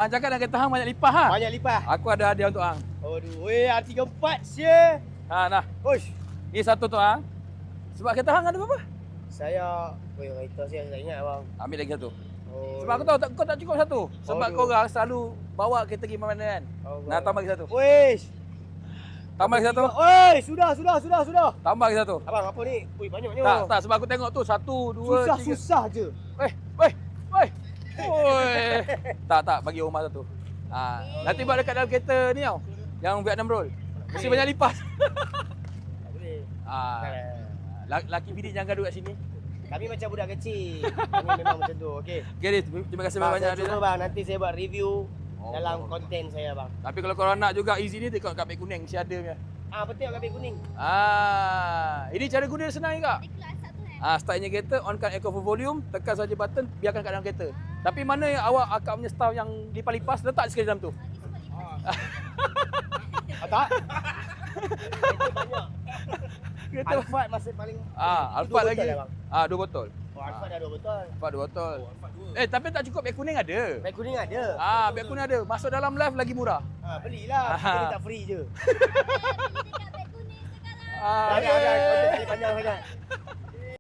Cakap nak kata hang banyak lipas ha. Banyak lipas. Aku ada hadiah untuk hang. Aduh, weh, R34 sia. Nah. Uish. Ni satu tu hang. Sebab kereta hang ada berapa? Saya, weh, kereta saya tak ingat bang. Ambil lagi satu. Oh, Sebab aku tahu kau tak cukup satu. Sebab Aduh. kau orang selalu bawa kereta pergi mana kan. Nah, tambah lagi satu. Wish. Tambah lagi satu. Oi, sudah. Tambah lagi satu. Abang, apa ni? Ui, banyaknya. Tak, sebab aku tengok tu 1, 2, 3. Susah je. Weh. Tak, bagi Omar satu. Nanti buat dekat dalam kereta ni tau. Yang Vietnam roll. Mesti banyak lipas. Tak boleh. Laki bini jangan gaduh kat sini. Kami macam budak kecil. Kami memang macam tu, okey. Okay, terima kasih banyak. Saya cuba bang, nanti saya buat review Oh, dalam konten saya bang. Tapi kalau korang nak juga easy ni, tengok kat beg kuning. Mesti ada punya. Betul kat beg kuning. Ini cara guna dia senang juga. Startnya kereta, onkan aircon full volume, tekan saja button, biarkan kat dalam kereta. Tapi mana yang akak punya staff yang lipas-lipas, letak sekali dalam tu. Tak? Kereta banyak. Kereta Alphard masih paling... Alphard lagi. Lah, bang. 2 botol. Oh, Alphard dah 2 botol. Alphard 2 botol. Tapi tak cukup beg kuning ada. Beg kuning ada. Beg kuning ada. Masuk dalam live lagi murah. Belilah. Kita tak free je. Dekat beg kuning sekarang. Ada. Konten ni panjang sangat.